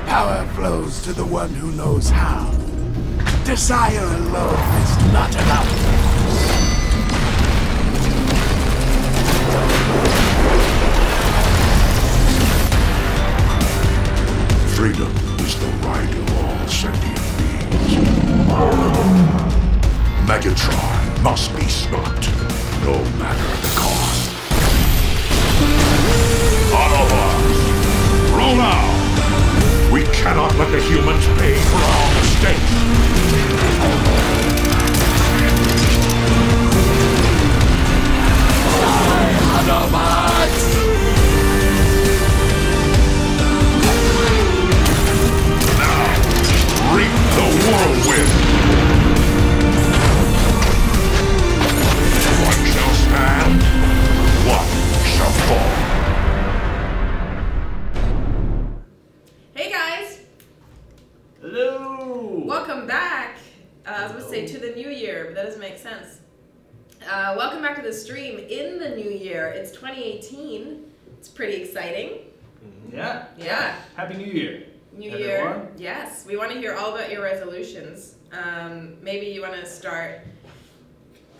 Power flows to the one who knows how. Desire alone is not enough. Freedom is the right of all sentient beings. Megatron must be stopped, no matter the cost. Autobots, roll out! We cannot let the humans pay for our mistakes! Autobots! Reap the whirlwind! One shall stand, one shall fall. Hey guys! Hello! Welcome back! I was going to say to the new year, but that doesn't make sense. Welcome back to the stream in the new year. It's 2018. It's pretty exciting. Yeah. Yeah. Happy New Year. New Everyone. year. Yes. We want to hear all about your resolutions. Maybe you want to start.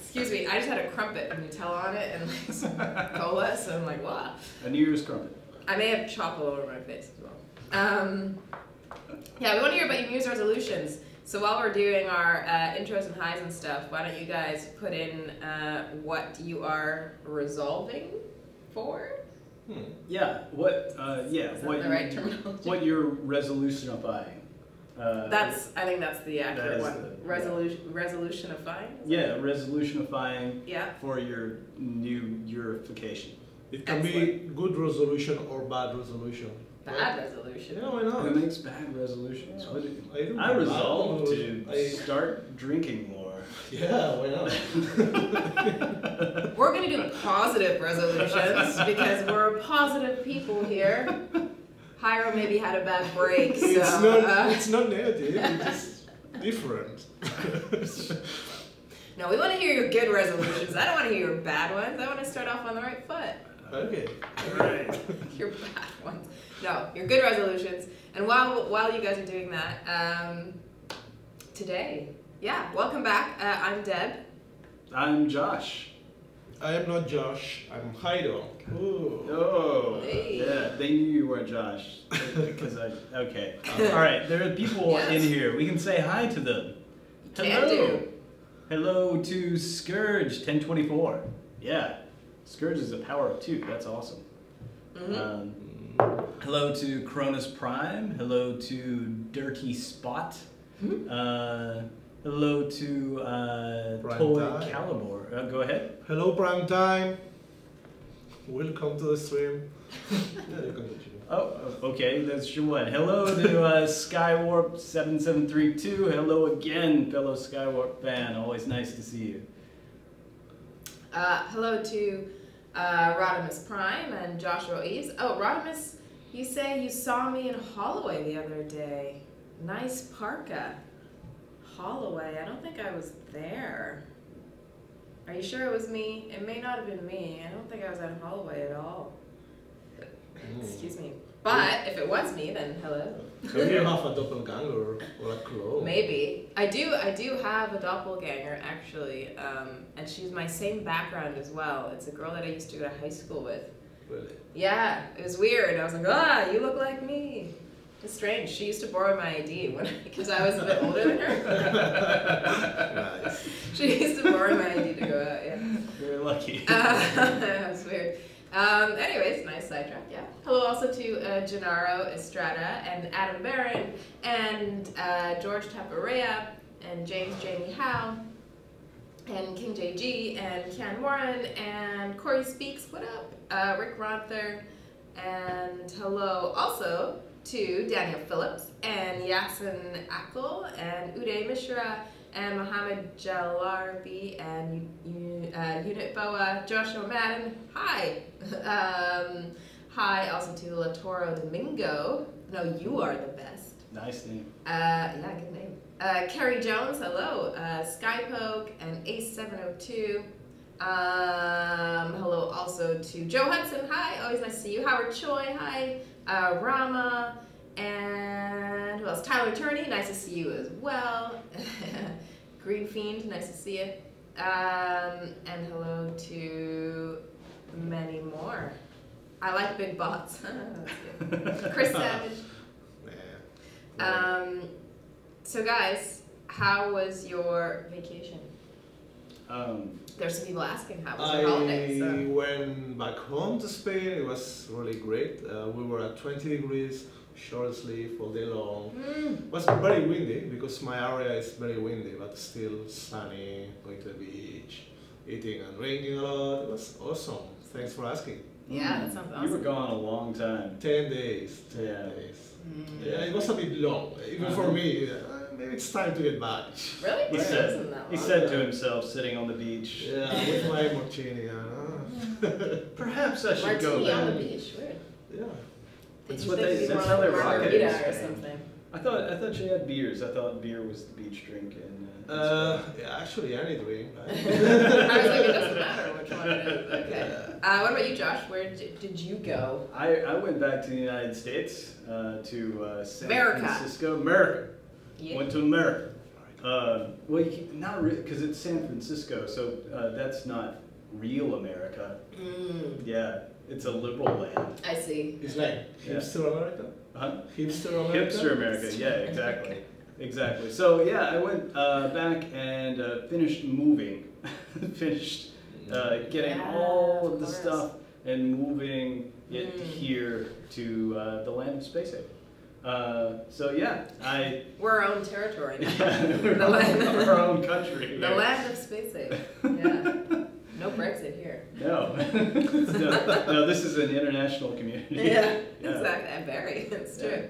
Excuse me, I just had a crumpet and Nutella on it and like some cola, so I'm like, wow. A New Year's crumpet. I may have chocolate all over my face as well. Yeah, we want to hear about your New Year's resolutions. So while we're doing our intros and highs and stuff, why don't you guys put in what you are resolving for? Yeah. What? Yeah. Is that the right terminology? What you're resolutionifying? I think that's the accurate one. Resolutionifying? Yeah, resolutionifying. Yeah. For your new yearification. It can be good resolution or bad resolution. Bad resolution. Yeah, why not? Who makes bad resolutions? Yeah. What do I do I bad resolve resolution. to start drinking more. Yeah, why not? We're going to do positive resolutions because we're positive people here. Hyro maybe had a bad break, so... It's not negative, it's different. No, we want to hear your good resolutions. I don't want to hear your bad ones. I want to start off on the right foot. Okay. Alright. Your bad ones. No, your good resolutions. And while you guys are doing that, today, yeah, welcome back. I'm Deb. I'm Josh. I am not Josh, I'm Haido. Ooh. Oh, Hey. yeah, they knew you were Josh. Okay. All right, there are people Yes. in here. We can say hi to them. Can do. Hello to Scourge 1024. Yeah, Scourge is a power of 2. That's awesome. Hello to Cronus Prime. Hello to Dirty Spot. Hello to Prime Toy Time. Calibur. Go ahead. Hello, Prime Time. Welcome to the stream. Yeah, you can continue. Oh, okay, that's your one. Hello to Skywarp7732. Hello again, fellow Skywarp fan. Always nice to see you. Hello to Rodimus Prime and Joshua Eves. Oh, Rodimus, you say you saw me in Holloway the other day. Nice parka. Holloway, I don't think I was there. Are you sure it was me? It may not have been me. I don't think I was at Holloway at all. Excuse me. But if it was me, then hello. So you have a doppelganger or a clone? Maybe. I do have a doppelganger actually, and she's my same background as well. It's a girl that I used to go to high school with. Really? Yeah, it was weird. I was like, you look like me. It's strange. She used to borrow my ID because I was a bit older than her. Nice. She used to borrow my ID to go out, yeah. You're lucky. That was weird. Anyways, nice sidetrack, yeah. Hello also to Gennaro Estrada and Adam Barron and George Taparea and James Jamie Howe and King JG and Kian Moran and Corey Speaks, what up? Rick Ronther, and hello also to Daniel Phillips and Yasin Akil and Uday Mishra and Mohammed Jalarbi and Unit Boa, Joshua Madden, hi. Hi also to La Toro Domingo. No, you are the best. Nice name. Yeah, good name. Carrie Jones, hello. Skypoke and Ace702. Hello also to Joe Hudson, hi. Always nice to see you. Howard Choi, hi. Rama And who else? Tyler Turney, nice to see you as well. Green Fiend, nice to see you. And hello to many more. I like big bots. That's good. Chris Savage. So guys, how was your vacation? There's some people asking how was your holiday. I went back home to Spain. It was really great. We were at 20 degrees, short sleeve all day long. It was very windy because my area is very windy, but still sunny, going to the beach, eating and drinking a lot. It was awesome. Thanks for asking. Yeah, that sounds awesome. You were gone a long time. 10 days. 10 days. Yeah, it was a bit long, even for me. Maybe it's time to get back. Really? He It said, wasn't that he long. said to himself, sitting on the beach, Yeah, with my martini. perhaps I should go Martini on the back. beach. Weird. Yeah. That's Did what you think they- you'd that's want how a they rock it in margarita or Spain. something? I thought she had beers. I thought beer was the beach drink. Yeah, actually, any drink. I was like, it doesn't matter which one it is. Okay. What about you, Josh? Where did you go? I went back to the United States, to San America. Francisco. America. Yeah. Went to America. Well, not really, because it's San Francisco, so that's not real America. Yeah, it's a liberal land. I see. It's like Yeah. hipster America? Huh? Hipster America? Hipster America, yeah, exactly. Exactly. So, yeah, I went back and finished moving. Finished getting Yeah, all of of the course. stuff and moving it here to the land of Space Ape. So, yeah, We're our own territory now. we're The land- our own country. The land of space ape. Yeah. No Brexit here. No. no, this is an international community. Yeah, exactly. I'm very. It's true.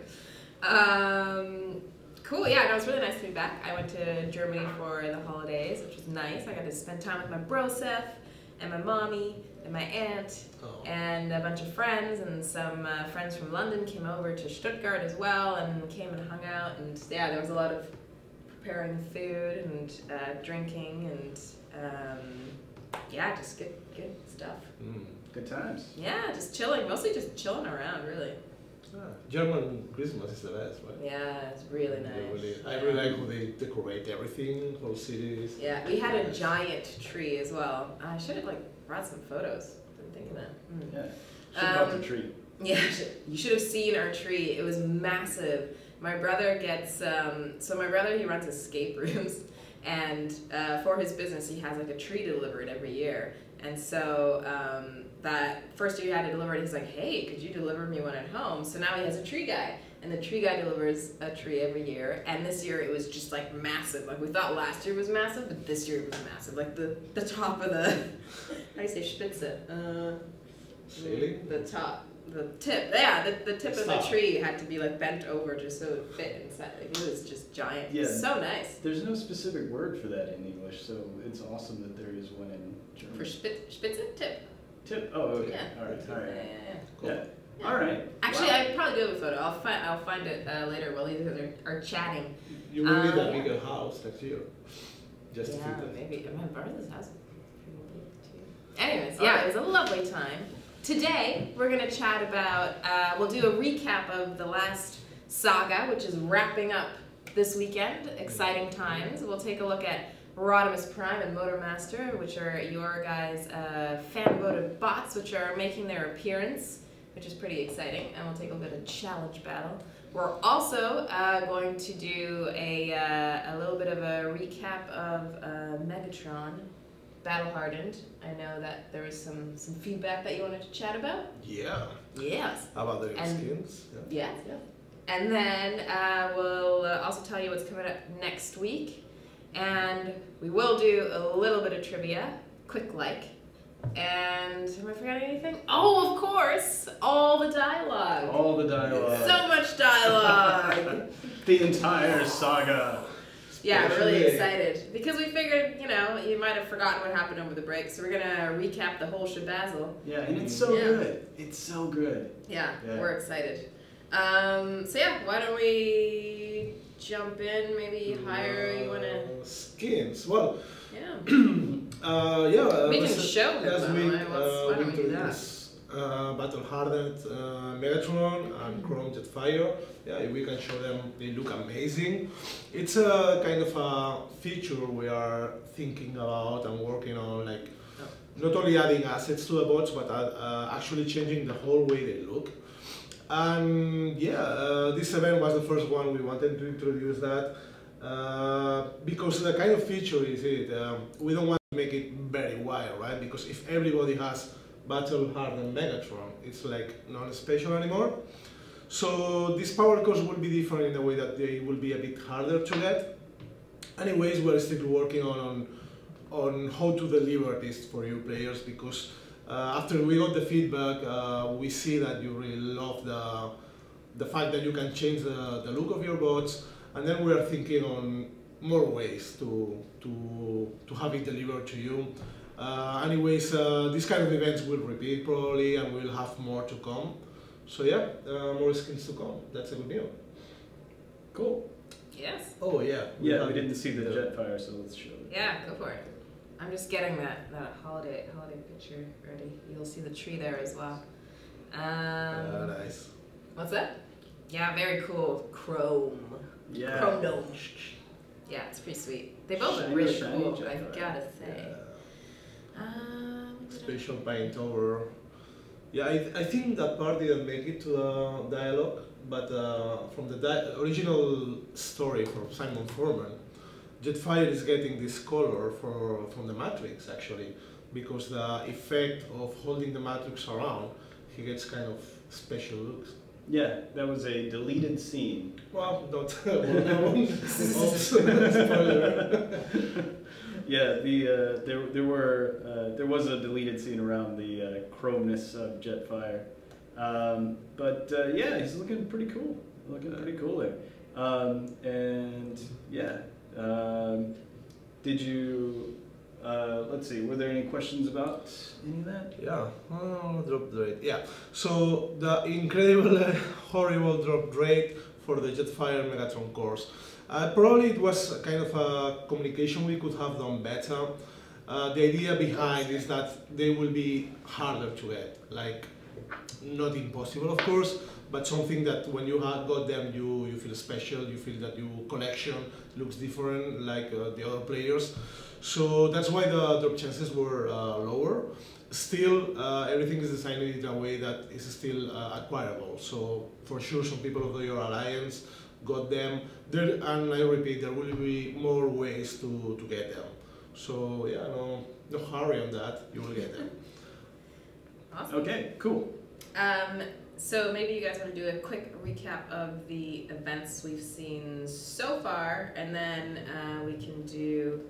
Cool. Yeah, no, it was really nice to be back. I went to Germany for the holidays, which was nice. I got to spend time with my bro Seth and my mommy and my aunt and a bunch of friends, and some friends from London came over to Stuttgart as well and came and hung out. And yeah, there was a lot of preparing food and drinking and yeah, just good stuff. Good times. Yeah, just chilling. Mostly just chilling around, really. German Christmas is the best, right? Yeah, it's really nice. I really like how they decorate everything, whole cities. Yeah, we had a giant tree as well. I should have brought some photos. Didn't think of that. Yeah. She brought the tree. Yeah, you should have seen our tree. It was massive. My brother gets so my brother, he runs escape rooms, and for his business he has a tree delivered every year. And so that first year he had it delivered, he's like, hey, could you deliver me one at home? So now he has a tree guy, and the tree guy delivers a tree every year. And this year it was just we thought last year was massive, but this year it was massive. The top of the how do you say spitze? Ceiling? The top. The tip, yeah, the tip of the Stop. tree had to be bent over just so it would fit inside. It was just giant. Yeah. So nice. There's no specific word for that in English, so it's awesome that there is one in German. For spitze? Tip. Tip? Oh, okay. Yeah. All right. Yeah. Cool. Yeah. All right. Actually, Wow. I probably do have a photo. I'll find it later while you guys are chatting. You will need a yeah. bigger house next year. Just to Yeah, fit that. maybe. My brother's house is pretty big too. Anyways, yeah, it was a lovely time. Today, we're going to chat about, we'll do a recap of the last saga, which is wrapping up this weekend. Exciting times. We'll take a look at Rodimus Prime and Motormaster, which are your guys' fan-voted bots, which are making their appearance, which is pretty exciting. And we'll take a look at a challenge battle. We're also going to do a little bit of a recap of Megatron. Battle Hardened. I know that there was some feedback that you wanted to chat about. Yeah. Yes. How about the And- skins? Yes. And then we'll also tell you what's coming up next week. And we will do a little bit of trivia, quick like. And am I forgetting anything? Oh, of course, all the dialogue. All the dialogue. So much dialogue. The entire saga. Yeah, we're really Especially- excited because we figured, you might have forgotten what happened over the break, so we're gonna recap the whole shabazzle. Yeah, and it's so Yeah. good. It's so good. Yeah, Yeah. we're excited. So yeah, why don't we jump in? Maybe higher. You wanna? Skins. Well, Yeah. yeah. We can last- show them, last though. week, Why don't we do that? battle-hardened Megatron and Chrome Jetfire. Yeah, we can show them, they look amazing. It's a kind of a feature we are thinking about and working on, like not only adding assets to the bots, but actually changing the whole way they look. And yeah, this event was the first one we wanted to introduce that because the kind of feature is it. We don't want to make it very wide, right? Because if everybody has battle-hardened Megatron, it's like not special anymore. So these power cores will be different in the way that they will be a bit harder to get. Anyways, we're still working on how to deliver this for you players, because after we got the feedback, we see that you really love the fact that you can change the look of your bots, and then we are thinking on more ways to have it delivered to you. Anyways, these kind of events will repeat probably, and we'll have more to come. So yeah, more skins to come. That's a good deal. Cool. Yes. Oh yeah. Yeah, we didn't see the Jetfire, so let's show it. Yeah, go for it. I'm just getting that holiday picture ready. You'll see the tree there as well. Nice. What's that? Yeah, very cool. Chrome. Yeah. Chrome dome. Yeah, it's pretty sweet. They both look really cool, I gotta say. Special paint over. Yeah, I think that part didn't make it to the dialogue, but from the original story from Simon Furman, Jetfire is getting this color from the Matrix actually, because the effect of holding the Matrix around, he gets kind of special looks. Yeah, that was a deleted scene. Well, don't spoiler. Yeah, there was a deleted scene around the chromeness of Jetfire, but yeah, he's looking pretty cool. Looking pretty cool there, and yeah. Did you? Let's see. Were there any questions about any of that? Yeah, drop rate. Yeah. So the incredible, horrible drop rate for the Jetfire Megatron cores. Probably it was kind of a communication we could have done better. The idea behind is that they will be harder to get, like not impossible of course, but something that when you have got them you feel special, you feel that your collection looks different like the other players. So that's why the drop chances were lower. Still, everything is designed in a way that is still acquirable. So for sure some people of your alliance got them, and I repeat, there will be more ways to get them. So yeah, no hurry on that, you will get them. Awesome. Okay, cool. So maybe you guys want to do a quick recap of the events we've seen so far, and then we can do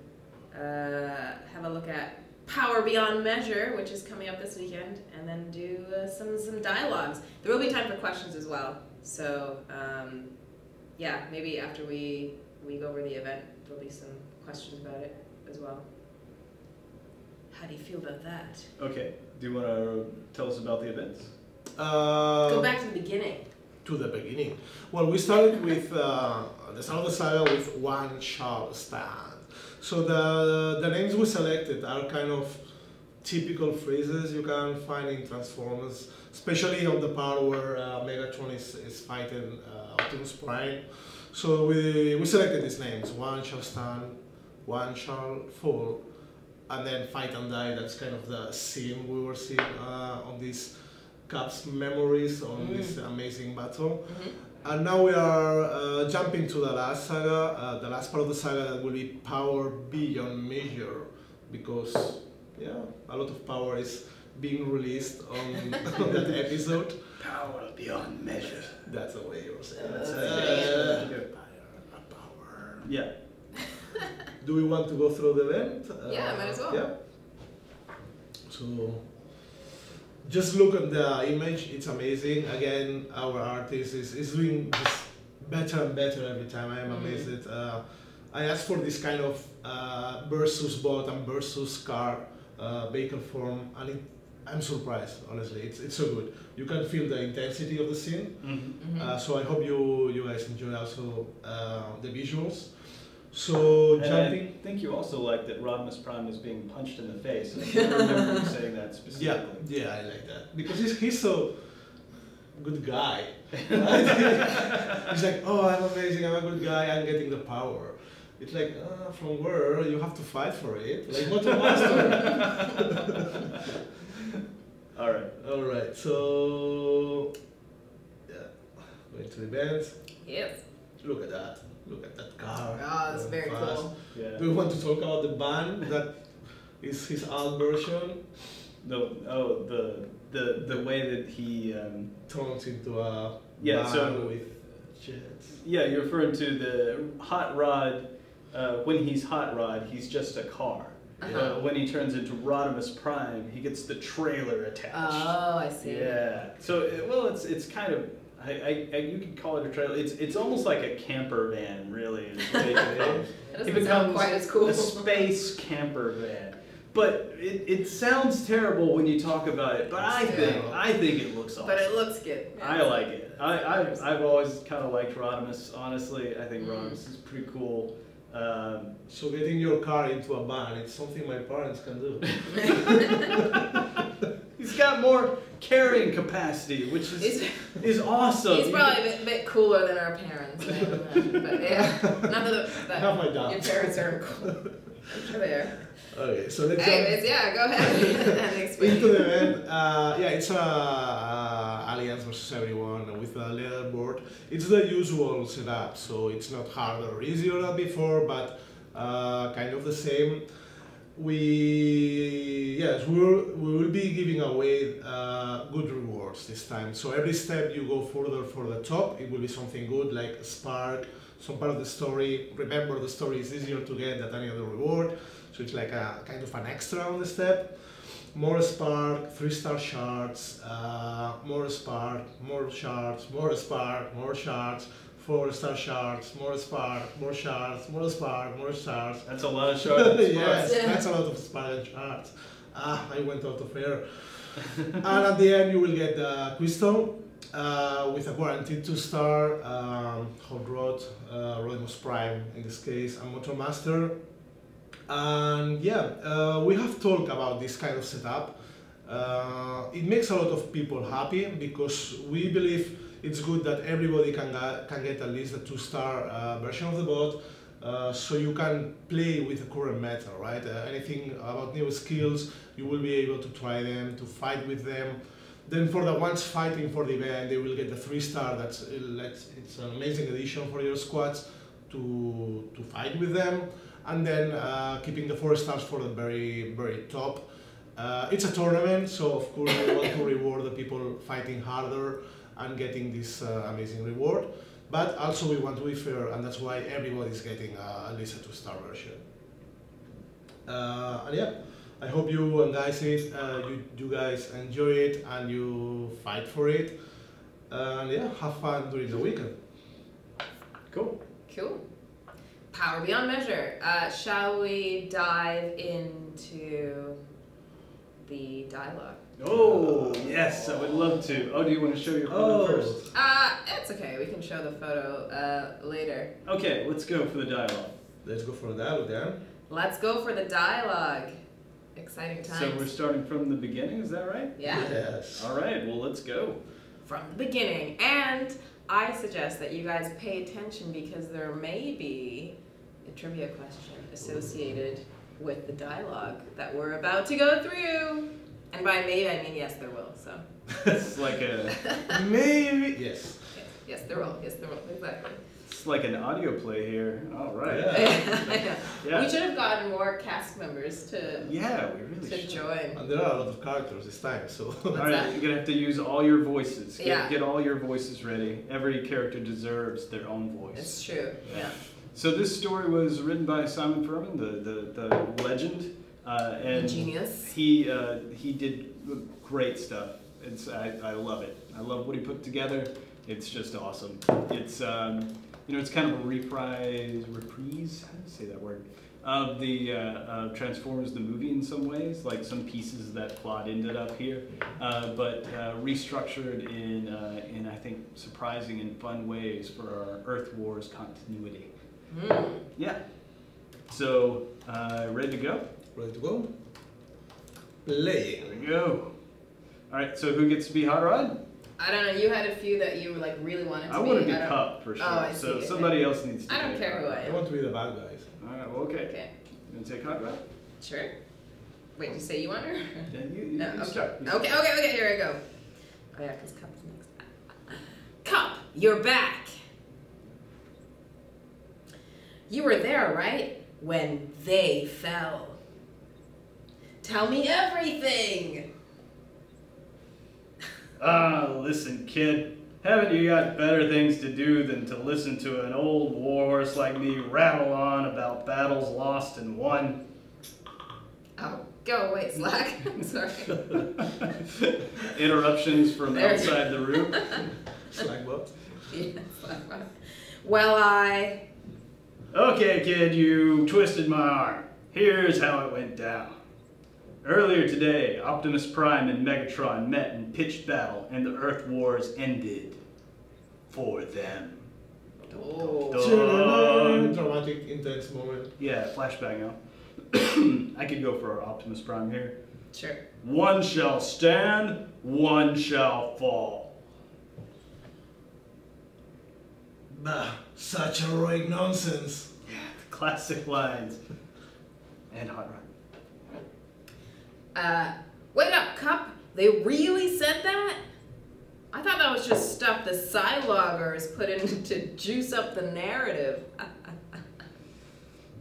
have a look at Power Beyond Measure, which is coming up this weekend, and then do some dialogues. There will be time for questions as well. So yeah, maybe after we go over the event, there'll be some questions about it as well. How do you feel about that? Okay. Do you want to tell us about the events? Go back to the beginning. To the beginning. Well, we started with the start of the saga with One Shall Stand. So the names we selected are kind of typical phrases you can find in Transformers, especially on the part where Megatron is fighting Optimus Prime. So we selected these names: One Shall Stand, One Shall Fall, and then Fight and Die. That's kind of the scene we were seeing on these Cap's memories on this amazing battle. And now we are jumping to the last saga, the last part of the saga that will be Power Beyond Measure, because yeah, a lot of power is being released on that episode. Power Beyond Measure. That's the way you're saying it. Power. Yeah. Do we want to go through the event? Yeah, might as well. Yeah. So just look at the image, it's amazing. Again, our artist is doing this better and better every time. I am amazed. I asked for this kind of versus bot and versus car vehicle form, and I'm surprised, honestly. It's so good. You can feel the intensity of the scene. So I hope you guys enjoy also the visuals. So And jumping. I think you also like that Rodimus Prime is being punched in the face. I can't remember you saying that Yeah, specifically. yeah, I like that because he's so good guy. Right? He's like, oh, I'm amazing. I'm a good guy. I'm getting the power. It's like, from where you have to fight for it, like Motor Master. All right. All right, so yeah, going to the event. Yes. Look at that. Look at that car. Oh, that's very Fast. cool. Yeah. Do you want to talk about the band that is his old version? The way that he Turns into a Yeah, band so- with jets. yeah, you're referring to the Hot Rod. When he's Hot Rod, he's just a car. Uh-huh. When he turns into Rodimus Prime, he gets the trailer attached. Oh, I see. Yeah. So well, it's kind of you could call it a trailer. It's almost like a camper van, really. is the way it is. That It doesn't sound becomes quite as cool. a space camper van. But it sounds terrible when you talk about it. But I think it looks awesome. But it looks good. I like it. I've always kind of liked Rodimus. Honestly, I think Rodimus is pretty cool. So getting your car into a van, it's something my parents can do. He's got more carrying capacity, which is awesome. He's probably a bit cooler than our parents. I imagine. But yeah, not that Not my your dad. parents aren't cool. I'm sure they are. Okay, so let's Anyways, yeah, go ahead and explain. into the event. Yeah, it's Alliance versus everyone with a leaderboard. It's the usual setup, so it's not harder or easier than before, but kind of the same. We will be giving away good rewards this time. So every step you go further for the top, it will be something good like a spark, some part of the story. Remember, the story is easier to get than any other reward, so it's like a kind of an extra on the step. More spark, 3-star shards, more spark, more shards, more spark, more shards, 4-star shards, more spark, more shards, more spark, more shards. That's a lot of shards. Yes, that's a lot of spark and shards. I went out of air. And at the end you will get the crystal with a guaranteed 2-star, Hot Rod, Rodimus Prime in this case, and Motor Master. And yeah, we have talked about this kind of setup. It makes a lot of people happy because we believe it's good that everybody can get at least a 2-star version of the bot, so you can play with the current meta, right? Anything about new skills, you will be able to try them, to fight with them. Then for the ones fighting for the event, they will get the 3-star. It's an amazing addition for your squads to fight with them. And then keeping the 4 stars for the very, very top. It's a tournament, so of course we want to reward the people fighting harder and getting this amazing reward. But also we want to be fair, and that's why everybody's getting at least a 2-star version. And yeah, I hope you and guys you guys enjoy it and you fight for it. And yeah, have fun during the weekend. Cool. Cool. Power beyond measure. Shall we dive into the dialogue? Oh, yes, I would love to. Oh, do you want to show your photo first? It's okay. We can show the photo later. Okay, let's go for the dialogue. Let's go for that then. Let's go for the dialogue. Exciting times. So we're starting from the beginning, is that right? Yeah. Yes. All right, well, let's go. From the beginning. And I suggest that you guys pay attention because there may be a trivia question associated with the dialogue that we're about to go through. And by maybe, I mean yes, there will. So. It's like a Maybe. Yes. Yes, there will. Yes, there will. Exactly. it's like an audio play here. All right. Yeah. Yeah. We should have gotten more cast members to Yeah, we really should. join. And there are a lot of characters this time, so. All right, that? you're gonna have to use all your voices. Yeah. Get all your voices ready. Every character deserves their own voice. It's true. Yeah. So this story was written by Simon Furman, the legend, and Genius. He did great stuff. I love it. I love what he put together. It's just awesome. It's it's kind of a reprise. How do you say that word? Of the Transformers the movie in some ways, like some pieces of that plot ended up here, but restructured in I think surprising and fun ways for our Earth Wars continuity. Mm. Yeah. So, ready to go? Ready to go? Playing. There we go. Alright, so who gets to be Hot Rod? I don't know. You had a few that you like really wanted to be. I want to be I don't- Cup for sure. Oh, I so see, somebody else needs to I don't be care who Hot I Rod. I am. want to be the bad guys. Alright, well, okay. Okay. You want to take Hot Rod? Sure. Wait, you say you want her? Yeah, you No, you okay. start. You Okay, start. okay, here I go. Oh yeah, because Cup's next. Cup, you're back. You were there, right? When they fell. Tell me everything. Listen, kid. Haven't you got better things to do than to listen to an old warhorse like me rattle on about battles lost and won? Oh, go away, Slack. I'm sorry. Interruptions from There. outside the room. Slack what? Yeah, Slack. Well, Okay, kid, you twisted my arm. Here's how it went down. Earlier today, Optimus Prime and Megatron met in pitched battle, and the Earth Wars ended. For them. Oh. Dramatic, intense moment. Yeah, flashback now. I could go for Optimus Prime here. Sure. One shall stand, one shall fall. Bah, such heroic nonsense. Yeah, the classic lines. And Hot Rod. Wait up, Cup. They really said that? I thought that was just stuff the Psyloggers put in to juice up the narrative.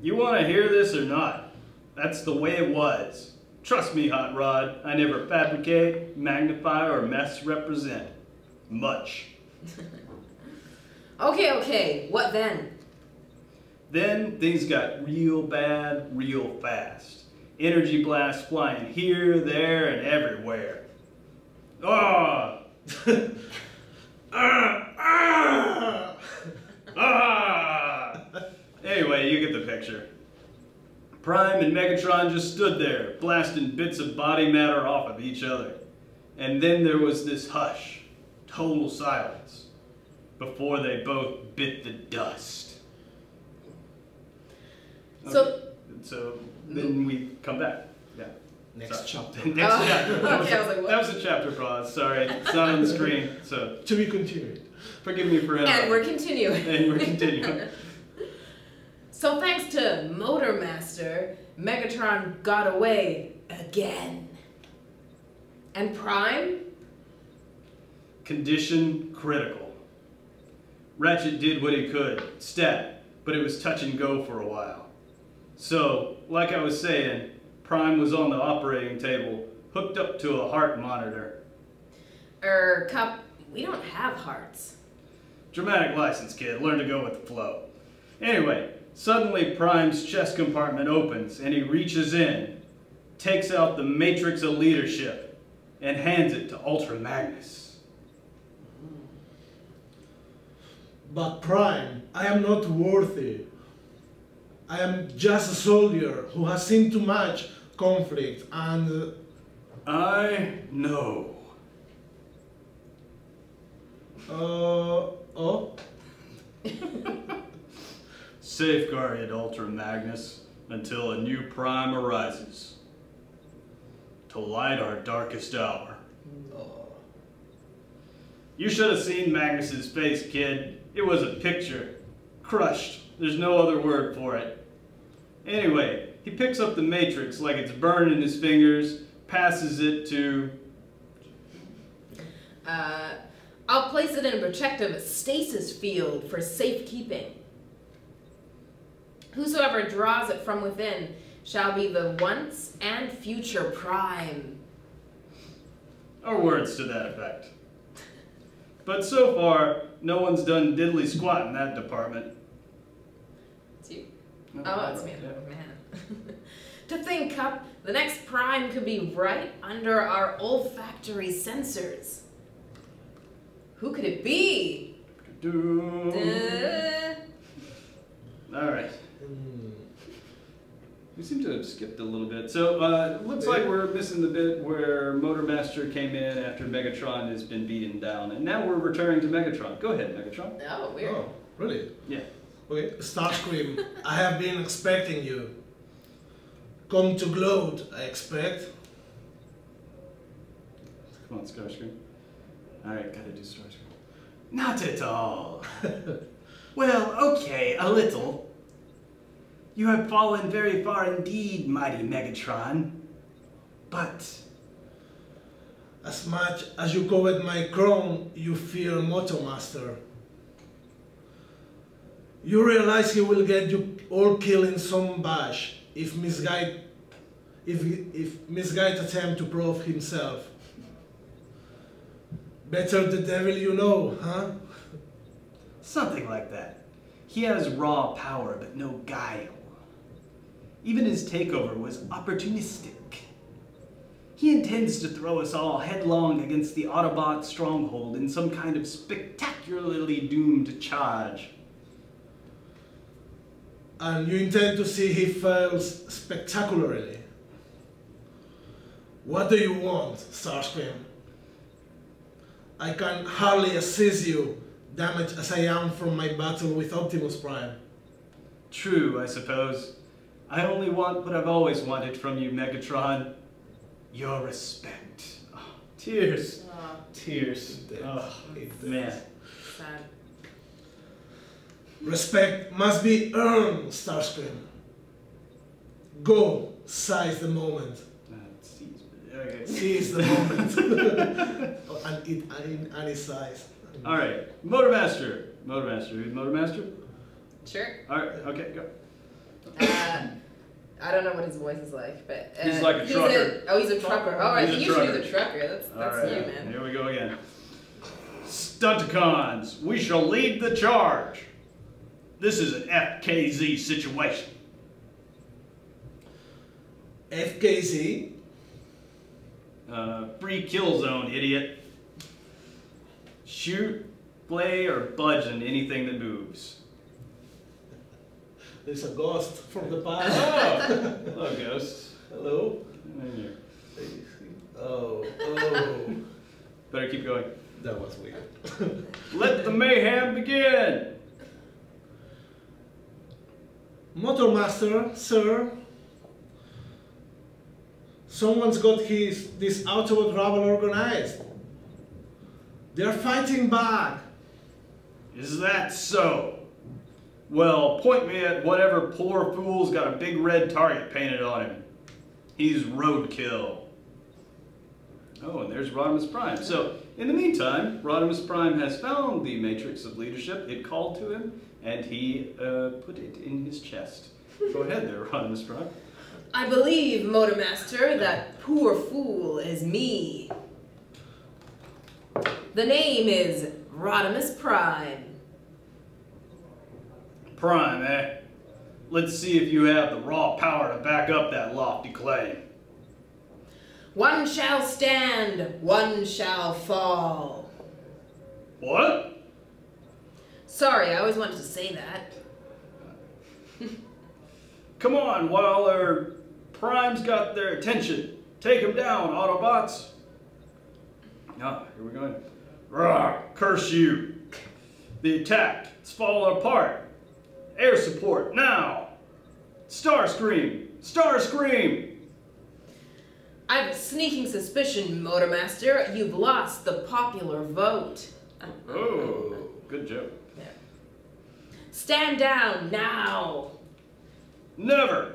You want to hear this or not? That's the way it was. Trust me, Hot Rod, I never fabricate, magnify, or misrepresent. Much. Okay, what then? Then things got real bad, real fast. Energy blasts flying here, there, and everywhere. Ah! Anyway, you get the picture. Prime and Megatron just stood there, blasting bits of body matter off of each other. And then there was this hush, total silence, before they both bit the dust. So then we come back. Yeah. Next chapter. Next Oh, chapter. That, okay, I was like, what? that was a chapter pause. Sorry, it's not on the screen. So To be continued. forgive me for And we're interrupting. continuing. And we're continuing. So thanks to Motormaster, Megatron got away again. And Prime? Condition critical. Ratchet did what he could, stat, but it was touch and go for a while. So, like I was saying, Prime was on the operating table, hooked up to a heart monitor. Cup, we don't have hearts. Dramatic license, kid. Learn to go with the flow. Anyway, suddenly Prime's chest compartment opens and he reaches in, takes out the matrix of leadership, and hands it to Ultra Magnus. But Prime, I am not worthy. I am just a soldier who has seen too much conflict and... I know. oh? Safeguarded, Ultra Magnus, until a new Prime arises. To light our darkest hour. You should have seen Magnus's face, kid. It was a picture. Crushed. There's no other word for it. Anyway, he picks up the matrix like it's burned in his fingers, passes it to... I'll place it in a protective stasis field for safekeeping. Whosoever draws it from within shall be the once and future Prime. or words to that effect. But so far, no one's done diddly squat in that department. It's you. Oh, it's me. Oh, man. To think, Cup, the next Prime could be right under our olfactory sensors. Who could it be? All right. We seem to have skipped a little bit. So it looks like we're missing the bit where Motormaster came in after Megatron has been beaten down. And now we're returning to Megatron. Go ahead, Megatron. Oh, weird. Oh, really? Yeah. Okay, Starscream, I have been expecting you. Come to gloat, I expect. Come on, Starscream. Alright, gotta do Starscream. Not at all. Well, okay, a little. You have fallen very far indeed, mighty Megatron. But As much as you covet my crown, you fear Motomaster. You realize he will get you all killed in some bash if misguided attempt to prove himself. Better the devil you know, huh? something like that. He has raw power, but no guile. Even his takeover was opportunistic. He intends to throw us all headlong against the Autobot stronghold in some kind of spectacularly doomed charge. And you intend to see he fails spectacularly. What do you want, Starscream? I can hardly assist you, damaged as I am from my battle with Optimus Prime. True, I suppose. I only want what I've always wanted from you, Megatron. Your respect. Oh, tears. Oh, Tears. Oh, man. sad. Respect must be earned, Starscream. Go, seize the moment. Okay. Seize the moment. and any size. All right, Motormaster. Who's Motormaster? Sure. All right, okay, go. I don't know what his voice is like, but He's like a trucker. He's a trucker. Oh, He's a usually trucker. he's a trucker. That's All right, you, man. Here we go again. Stunticons, we shall lead the charge. This is an FKZ situation. FKZ? Free kill zone, idiot. Shoot, play, or budge on anything that moves. There's a ghost from the past. Oh, hello, ghost. Hello? In here. Oh. Better keep going. That was weird. Let the mayhem begin. Motormaster, sir. Someone's got this Autobot rabble organized. They're fighting back. Is that so? Well, point me at whatever poor fool's got a big red target painted on him. He's roadkill. Oh, and there's Rodimus Prime. So, in the meantime, Rodimus Prime has found the matrix of leadership. It called to him, and he put it in his chest. Go ahead there, Rodimus Prime. I believe, Motormaster, that poor fool is me. The name is Rodimus Prime. Prime, eh? Let's see if you have the raw power to back up that lofty claim. One shall stand, one shall fall. What? Sorry, I always wanted to say that. Come on, while our Prime's got their attention. Take him down, Autobots. Ah, here we go. Rawr, curse you. The attack, it's falling apart. Air support, now. Starscream, Starscream. I have a sneaking suspicion, Motormaster, you've lost the popular vote. Oh, good joke. Yeah. Stand down, now. Never.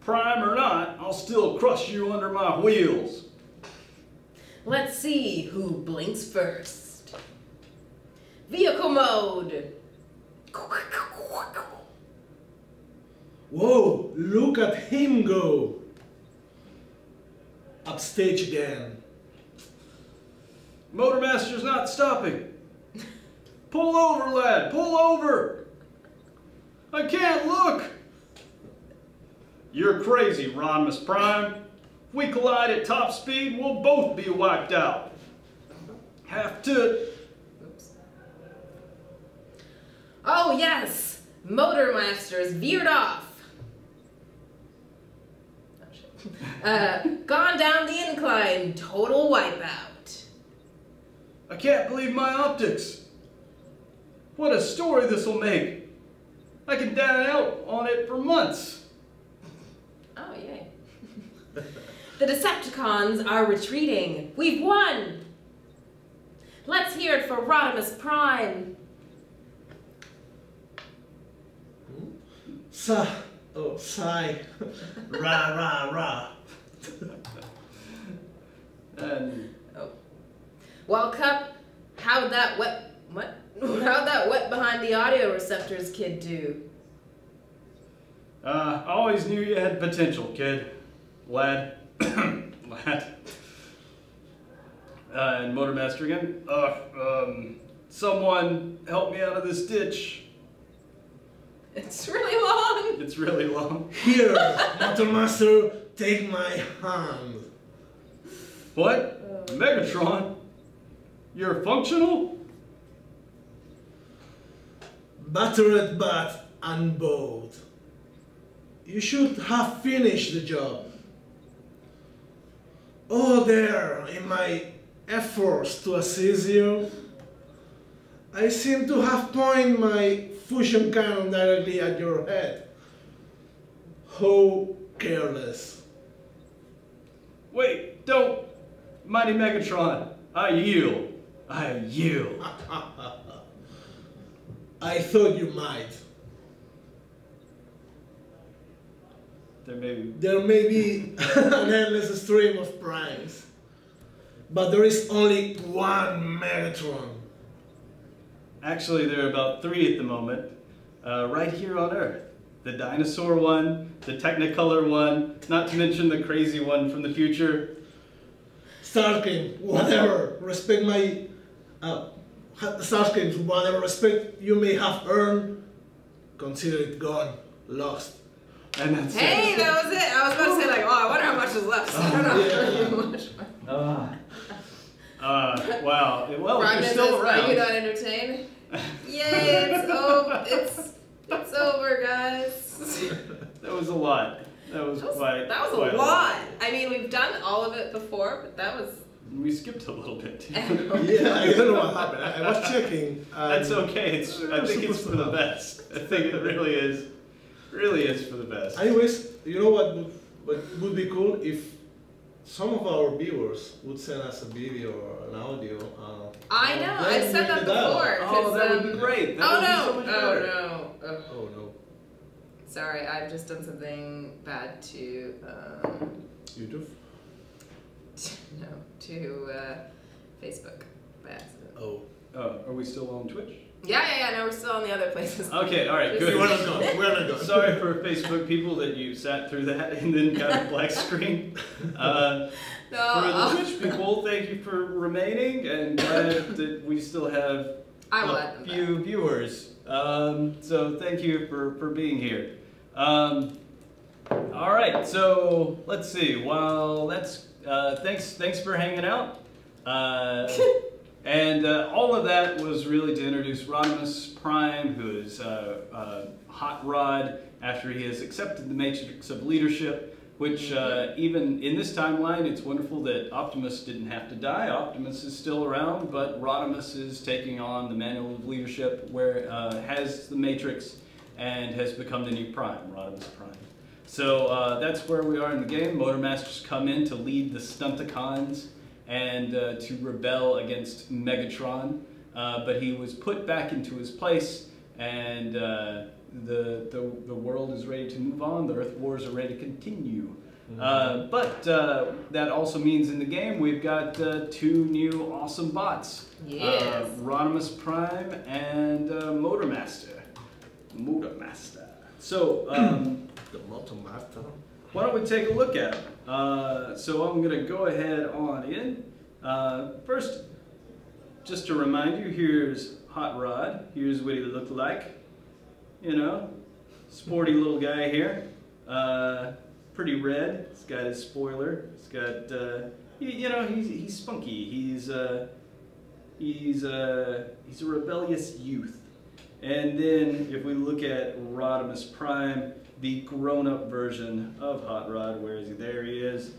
Prime or not, I'll still crush you under my wheels. Let's see who blinks first. Vehicle mode. Whoa, look at him go. Upstage again. Motormaster's not stopping. Pull over, lad, pull over. I can't look. You're crazy, Rodimus Prime. If we collide at top speed, we'll both be wiped out. Have to. Oops. Oh yes, Motormaster's veered off. Oh, shit. Gone down the incline, total wipeout. I can't believe my optics. What a story this'll make. I can dine out on it for months. Oh, yay. The Decepticons are retreating. We've won! Let's hear it for Rodimus Prime. Sigh. Rah, rah, rah. And Well, Cup, how'd that wet behind the audio receptors kid do? I always knew you had potential, kid. Lad. Lad. And Motormaster again. Someone help me out of this ditch. It's really long. It's really long. Here, Motormaster, take my hand. What? Megatron? You're functional? Battered bat and bowed. You should have finished the job. Oh, there, in my efforts to assist you, I seem to have pointed my fusion cannon directly at your head. How careless. Wait, don't. Mighty Megatron, I yield. I yield. I thought you might. There may be an endless stream of primes, but there is only one Megatron. Actually, there are about 3 at the moment, right here on Earth. The dinosaur one, the Technicolor one, not to mention the crazy one from the future. Starscream, whatever, respect my... Starscream, whatever respect you may have earned, consider it gone, lost. And that's Hey, it. that was it. I was about to say, like, oh, I wonder how much is left. I don't know how much. Wow. Well, if Ryan you're says, still are you around. not entertained? Yay, it's over. It's over, guys. That was a lot. That was quite a lot. I mean, we've done all of it before, but that was... We skipped a little bit. Yeah, I don't know what happened. I was checking. That's okay. I think it's for the best. I think it really is. Really is for the best. Anyways, you know what would be cool if some of our viewers would send us a video or an audio. I know. I said that before. Oh, that would be great. That would be so much better. No. Oh no. Sorry, I've just done something bad to YouTube? no, to Facebook by accident. Oh. Are we still on Twitch? Yeah. No, we're still on the other places. Okay, all right, good. We're not gone. We're not gone. Sorry for Facebook people that you sat through that and then got a black screen. For the Twitch people, thank you for remaining, and glad that we still have a few viewers. So thank you for being here. All right, so let's see. Well, that's thanks for hanging out. And all of that was really to introduce Rodimus Prime, who is Hot Rod after he has accepted the Matrix of Leadership, which even in this timeline, it's wonderful that Optimus didn't have to die. Optimus is still around, but Rodimus is taking on the Manual of Leadership, where has the Matrix and has become the new Prime, Rodimus Prime. So that's where we are in the game. Motormaster's come in to lead the Stunticons and to rebel against Megatron, but he was put back into his place, and the world is ready to move on. The Earth Wars are ready to continue. But that also means in the game we've got 2 new awesome bots. Yes. Rodimus Prime and Motormaster. So, The Motormaster. why don't we take a look at them? So I'm going to go ahead on in. First, just to remind you, here's Hot Rod. Here's what he looked like. You know, sporty little guy here. Pretty red. He's got his spoiler. He's got, you know, he's spunky. He's a rebellious youth. And then if we look at Rodimus Prime, the grown-up version of Hot Rod, where is he? There he is.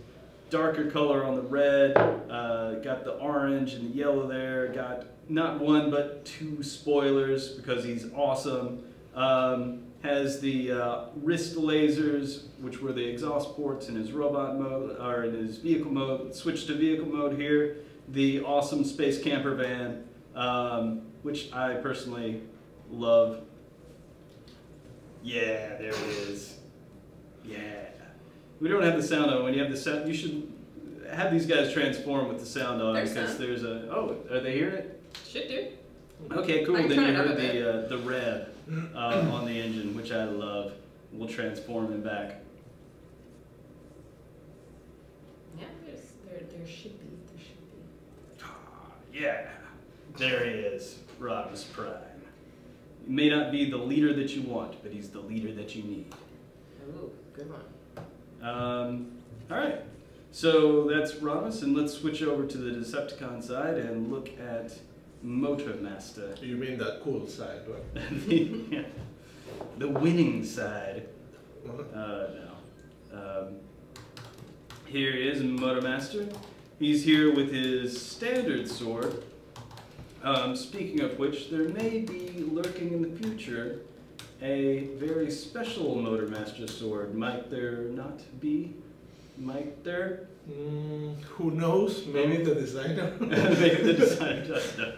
Darker color on the red, got the orange and the yellow there, got not 1 but 2 spoilers because he's awesome. Has the wrist lasers, which were the exhaust ports in his robot mode, or in his vehicle mode. Switched to vehicle mode here. The awesome space camper van, which I personally love. Yeah, there it is. Yeah. We don't have the sound on. When you have the sound, you should have these guys transform with the sound on, because there's a. Oh, are they hearing it? Should do. Okay, cool. I can Then turn you it up a heard the rev on the engine, which I love. We'll transform him back. Yeah, there should be. There should be. Yeah, there he is, Rodimus Prime. He may not be the leader that you want, but he's the leader that you need. Ooh, good one. All right, so that's Rodimus, and let's switch over to the Decepticon side and look at Motormaster. You mean that cool side, right? The winning side. Uh-huh. No. Here he is, Motormaster. He's here with his standard sword. Speaking of which, there may be lurking in the future a very special Motormaster sword. Might there not be? Might there? Who knows? Maybe the designer. Maybe the designer does know.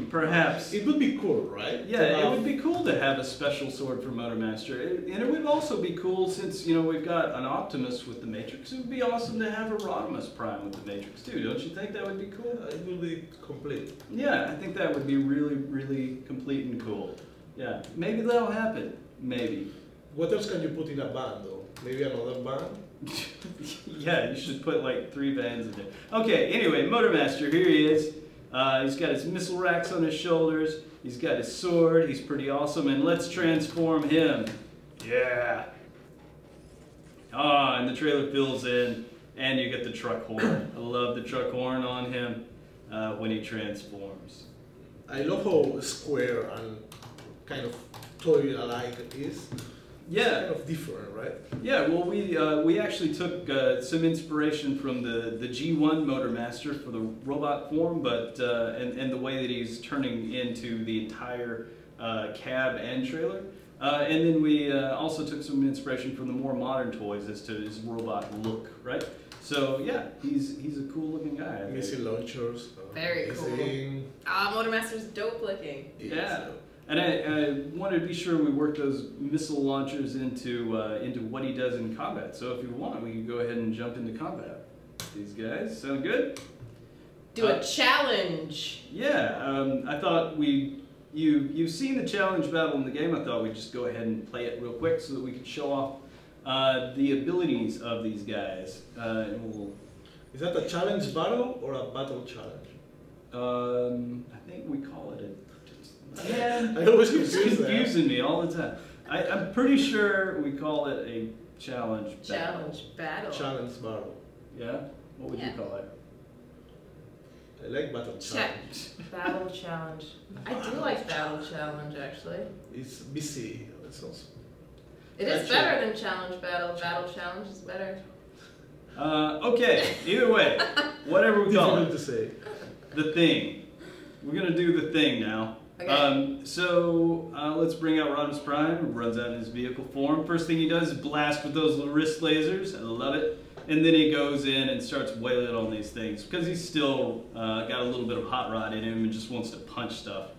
Perhaps. It would be cool, right? Yeah, it would be cool to have a special sword for Motormaster. And it would also be cool, since, you know, we've got an Optimus with the Matrix, it would be awesome to have a Rodimus Prime with the Matrix too. Don't you think that would be cool? It will be complete. Yeah, I think that would be really, really complete and cool. Yeah, maybe that'll happen. Maybe. What else can you put in a band, though? Maybe another band? Yeah, you should put like 3 bands in there. Okay, anyway, Motormaster, here he is. He's got his missile racks on his shoulders. He's got his sword. He's pretty awesome. And let's transform him. Yeah. Ah, and the trailer fills in, and you get the truck horn. I love the truck horn on him when he transforms. I love how square and kind of toy-alike it is. Yeah. It's kind of different, right? Yeah, well, we actually took some inspiration from the G1 Motormaster for the robot form, but and the way that he's turning into the entire cab and trailer. And then we also took some inspiration from the more modern toys as to his robot look, right? So yeah, he's a cool looking guy. I think. Missile launchers. Very cool. Motormaster's dope looking. Yeah. And I wanted to be sure we work those missile launchers into what he does in combat. So if you want, we can go ahead and jump into combat. These guys sound good? Do a challenge. Yeah, I thought you've seen the challenge battle in the game. I thought we'd just go ahead and play it real quick so that we could show off the abilities of these guys. Is that a challenge battle or a battle challenge? I think we call it a. Yeah, I always it's confusing that. me all the time. I'm pretty sure we call it a challenge battle. Challenge battle. Challenge battle. Yeah? What would you call it? I like battle challenge. Battle challenge. I do like battle challenge, actually. It's BC. That sounds. It is better than challenge battle. Battle challenge is better. Okay, either way, whatever we call Difficult it. to say. The Thing. We're going to do the Thing now. Okay. So let's bring out Rodimus Prime, who runs out in his vehicle form. First thing he does is blast with those wrist lasers. I love it. And then he goes in and starts wailing on these things because he's still got a little bit of hot rod in him and just wants to punch stuff.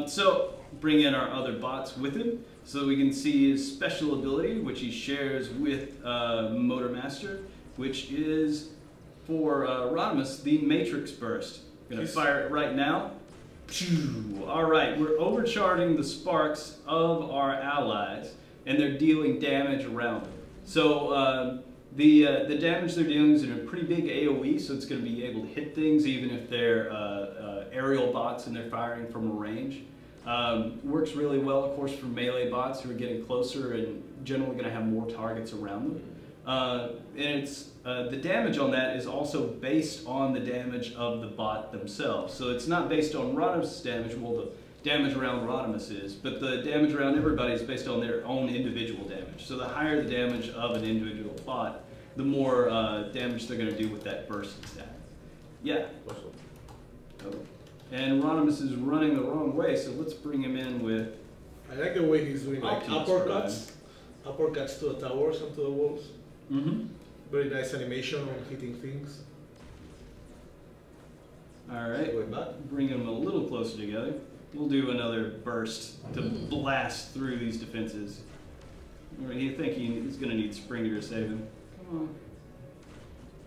So bring in our other bots with him so we can see his special ability, which he shares with Motormaster, which is for Rodimus, the Matrix Burst. I'm going to fire it right now. Alright, we're overcharging the sparks of our allies, and they're dealing damage around them. So the damage they're dealing is in a pretty big AoE, so it's going to be able to hit things even if they're aerial bots and they're firing from a range. Works really well, of course, for melee bots who are getting closer and generally going to have more targets around them. And it's the damage on that is also based on the damage of the bot themselves. So it's not based on Rodimus' damage, well the damage around Rodimus is, but the damage around everybody is based on their own individual damage. So the higher the damage of an individual bot, the more damage they're going to do with that burst attack. Yeah. Oh. And Rodimus is running the wrong way, so let's bring him in with I like the way he's doing like Optimus uppercuts to the towers and to the walls. Mm-hmm. Very nice animation on hitting things. All right. Going back. Bring them a little closer together. We'll do another burst to blast through these defenses. You think he's going to need Springer to save him? Come on.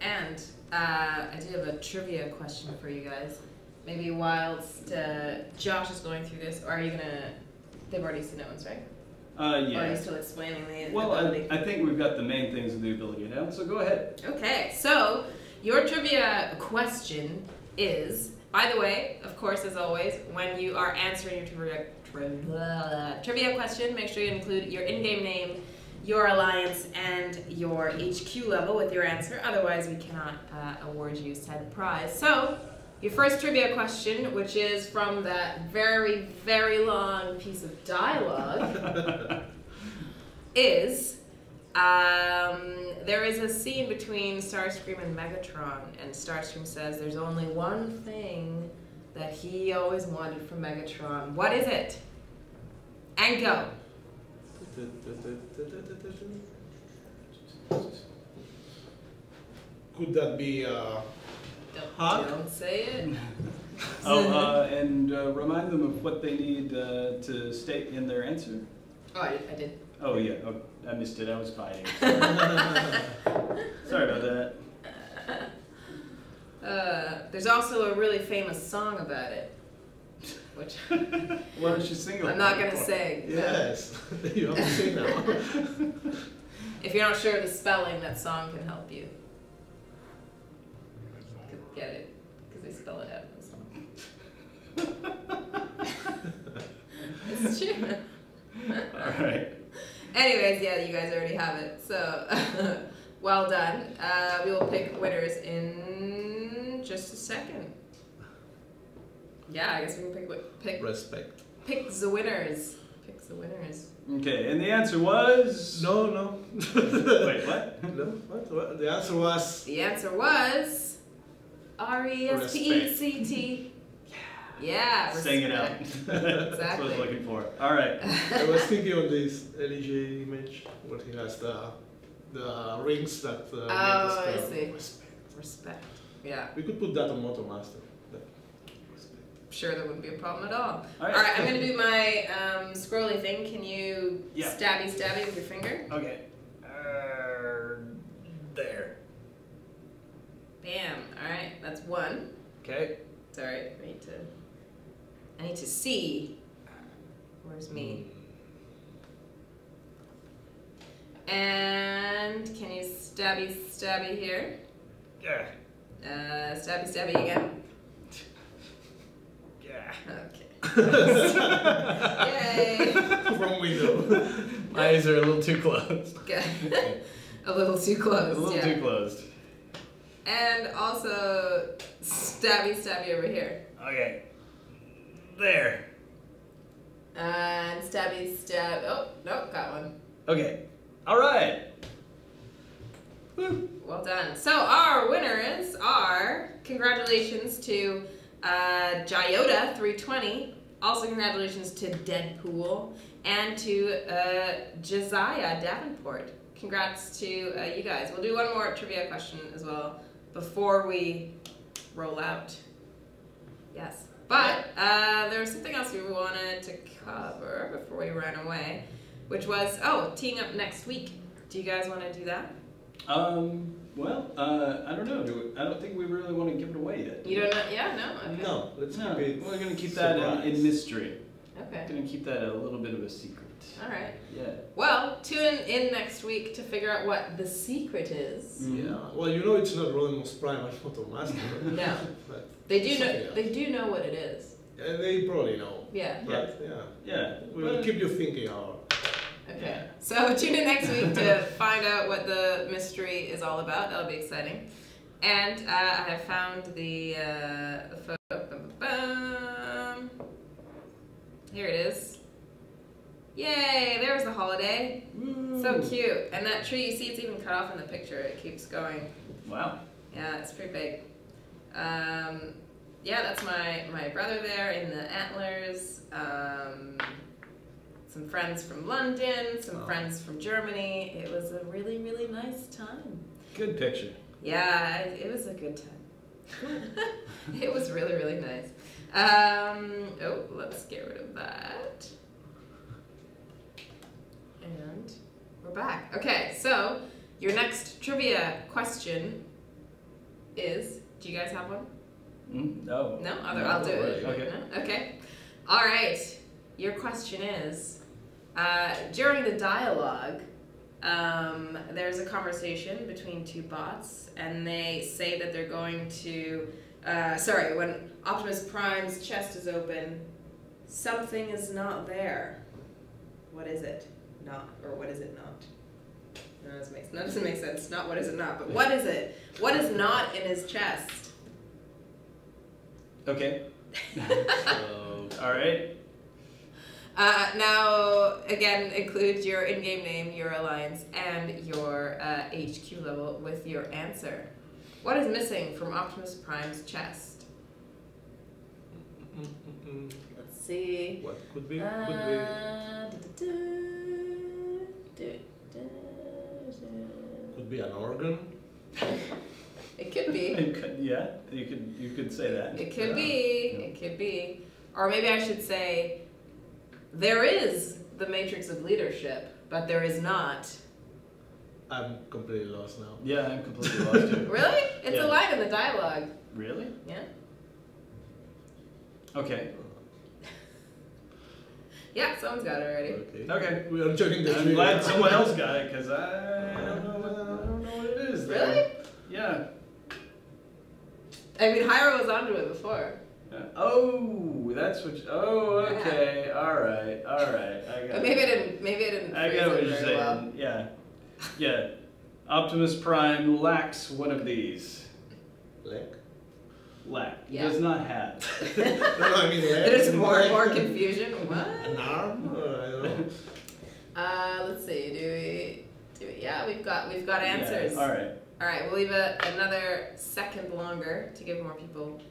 And I do have a trivia question for you guys. Maybe whilst Josh is going through this, or are you gonna? They've already seen that ones, right? Yeah. Or are you still explaining the Well, ability? I think we've got the main things of the ability down, so go ahead. Okay, so your trivia question is, by the way, of course, as always, when you are answering your trivia question, make sure you include your in-game name, your alliance, and your HQ level with your answer. Otherwise, we cannot award you said prize. So, your first trivia question, which is from that very, very long piece of dialogue, is there is a scene between Starscream and Megatron, and Starscream says there's only one thing that he always wanted from Megatron. What is it? And go. Could that be Hawk? Don't say it. And remind them of what they need to state in their answer. Oh, I did. Oh, yeah. Oh, I missed it. I was fighting. Sorry about that. There's also a really famous song about it, which Why don't you sing it? I'm not gonna sing. Yes, you have to sing now. If you're not sure of the spelling, that song can help you. Get it, because they spell it out in the song. It's true. All right. Anyways, yeah, you guys already have it. So, well done. We will pick winners in just a second. Yeah, I guess we can pick Respect. pick the winners. Pick the winners. Okay, and the answer was... No. Wait, what? No, what? The answer was... The answer was RESPECT. Yeah. Sing it out. Respect. That's what I was looking for. All right. I was thinking of this LEJ image where he has the rings that Oh, make the I spell. see. Respect. Respect. Yeah. We could put that on Motomaster. Sure, that wouldn't be a problem at all. All right. All right, I'm gonna do my scrolly thing. Can you Yeah. stabby with your finger? Okay. There. Bam. All right, that's one. Okay. Sorry, I need to see. Where's me? And can you stabby here? Yeah. Stabby again. Yeah. Okay. Yay. From window. My eyes are a little too closed. Good. A little too close. A little yeah. too closed. And also stabby over here. Okay. There. And stabby. Oh, nope, got one. Okay. All right. Woo. Well done. So our winners are, congratulations to Jyota 320. Also congratulations to Deadpool and to Josiah Davenport. Congrats to you guys. We'll do one more trivia question as well before we roll out. Yes. But there was something else we wanted to cover before we ran away, which was, teeing up next week. Do you guys want to do that? Well, I don't know. I don't think we really want to give it away yet. You don't know? Yeah, no? Okay. No, let's No, keep it. we're going to keep that in mystery. Okay. Going to keep that a little bit of a secret. All right. Yeah. Well, tune in next week to figure out what the secret is. Yeah. Well, you know it's not Rodimus Prime and Motomaster. No. But They do know. something else. They do know what it is. Yeah, they probably know. Yeah. But Yeah. we will keep you thinking our. Okay. Yeah. So tune in next week to find out what the mystery is all about. That'll be exciting. And I have found the photo. Here it is. Yay! There's the holiday. Woo. So cute. And that tree, you see, it's even cut off in the picture. It keeps going. Wow. Yeah, it's pretty big. Yeah, that's my brother there in the antlers. some friends from London, some friends from Germany. It was a really, really nice time. Good picture. Yeah, it was a good time. It was really, really nice. Oh, let's get rid of that. And we're back. Okay, so your next trivia question is, do you guys have one? No. No? I'll do it. Okay. No? Okay. All right. Your question is, during the dialogue, there's a conversation between two bots, and they say that they're going to, when Optimus Prime's chest is open, something is not there. What is it? Not, or what is it not? No, that doesn't make sense. Not what is it not, but what is it? What is not in his chest? Okay. All right. Now, again, include your in-game name, your alliance, and your HQ level with your answer. What is missing from Optimus Prime's chest? Let's see. What could be? Could be an organ. It could be. Yeah, you could say that. It could be. It could be. Or maybe I should say, there is the matrix of leadership, but there is not. I'm completely lost now. Yeah, I'm completely lost too. Really? It's Yeah. a line in the dialogue. Really? Yeah. Okay. Yeah, someone's got it already. Okay. We are joining the I'm trivia. glad someone else got it because I don't know what it is. There. Really? Yeah. I mean, Hyro was onto it before. Oh, that's what. Okay. All right. I got. But maybe I didn't. I phrase get what it you're very saying. well. Yeah. Optimus Prime lacks one of these. Leg? Lack. He Yeah. does not have. No, I mean leg. There's more and Leg. more confusion. What? An arm? I don't know. Let's see. Do we? Yeah, we've got answers. Yeah. All right. All right, we'll leave another second longer to give more people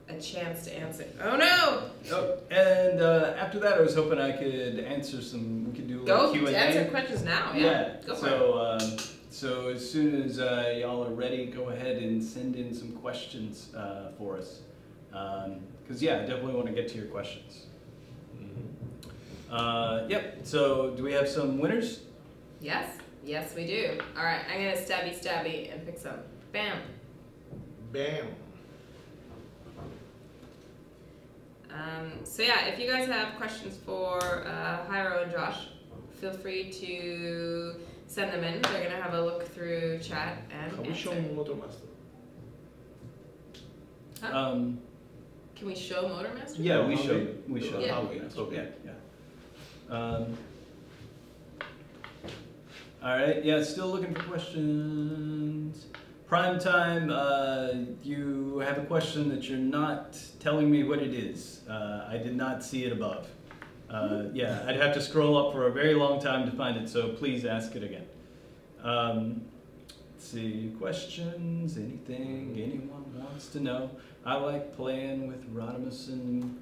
a chance to answer. Oh no! Oh, and after that, I was hoping I could answer some. We could do a Go Q&A. answer questions now. Yeah. Go for it. So as soon as y'all are ready, go ahead and send in some questions for us. Because I definitely want to get to your questions. Yep. So do we have some winners? Yes, we do. All right, I'm gonna stabby and pick some. Bam. Bam. So yeah, if you guys have questions for Hyro and Josh, feel free to send them in. They're gonna have a look through chat and Can we answer. show Motormaster? Huh? Can we show Motormaster? Yeah, No, we how should. we- We should. Yeah. how we- okay. Yeah. All right. Yeah. Still looking for questions. Prime time. You have a question that you're not telling me what it is. I did not see it above. Yeah, I'd have to scroll up for a very long time to find it. So please ask it again. Let's see. Questions. Anything anyone wants to know? I like playing with Rodimus and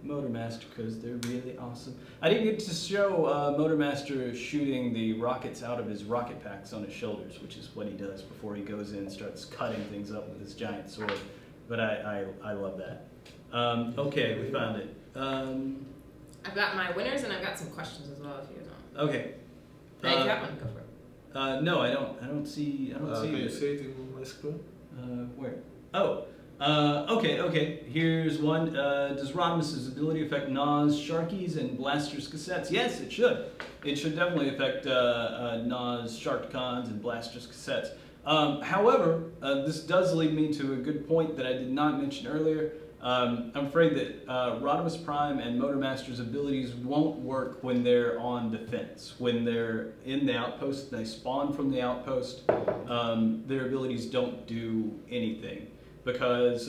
Motormaster because they're really awesome. I didn't get to show Motormaster shooting the rockets out of his rocket packs on his shoulders, which is what he does before he goes in and starts cutting things up with his giant sword. But I love that. Okay, we found it. I've got my winners and I've got some questions as well if you don't. Okay. Hey, you got one? Go for it. No, I don't. I don't see. Can you see it in my screen? Where? Oh. Okay. Here's one. Does Rodimus's ability affect Nas, Sharkies, and Blaster's cassettes? Yes, it should. It should definitely affect Nas, Sharkticons, and Blaster's cassettes. However, this does lead me to a good point that I did not mention earlier. I'm afraid that Rodimus Prime and Motormaster's abilities won't work when they're on defense. When they're in the outpost, they spawn from the outpost, their abilities don't do anything. Because,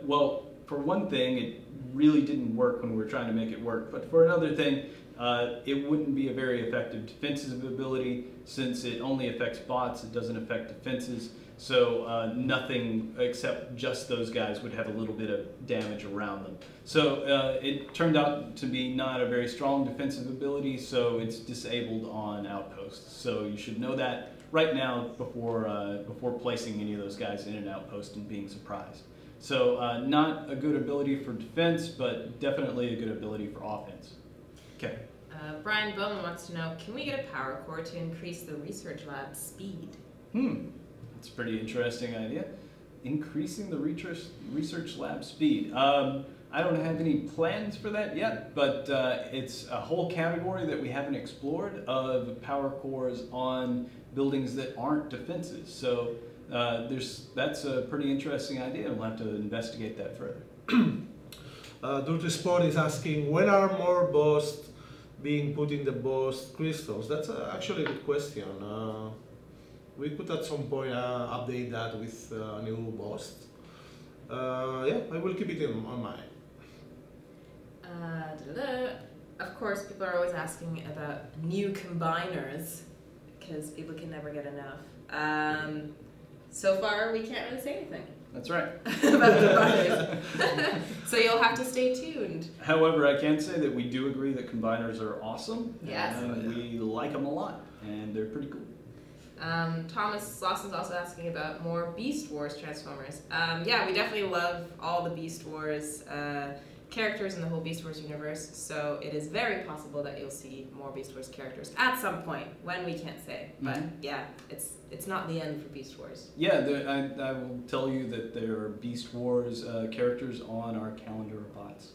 well, for one thing, it really didn't work when we were trying to make it work. But for another thing, it wouldn't be a very effective defensive ability since it only affects bots, it doesn't affect defenses. So nothing except just those guys would have a little bit of damage around them. So it turned out to be not a very strong defensive ability, so it's disabled on outposts. So you should know that right now before placing any of those guys in an outpost and being surprised. So not a good ability for defense, but definitely a good ability for offense. Okay. Brian Bowman wants to know, can we get a power core to increase the research lab speed? That's a pretty interesting idea. Increasing the research lab speed. I don't have any plans for that yet, but it's a whole category that we haven't explored of power cores on buildings that aren't defenses. So that's a pretty interesting idea. We'll have to investigate that further. Dirty Sport is asking, when are more bosts being put in the boss crystals? That's actually a good question. We could at some point update that with a new boss. Yeah, I will keep it on mind. Of course, people are always asking about new combiners because people can never get enough. So far, we can't really say anything. That's right. About combiners. So you'll have to stay tuned. However, I can say that we do agree that combiners are awesome. Yes. And we like them a lot, and they're pretty cool. Thomas Lawson's also asking about more Beast Wars Transformers. Yeah, we definitely love all the Beast Wars characters in the whole Beast Wars universe, so it is very possible that you'll see more Beast Wars characters at some point, when we can't say. But yeah, it's not the end for Beast Wars. Yeah, I will tell you that there are Beast Wars characters on our calendar of bots.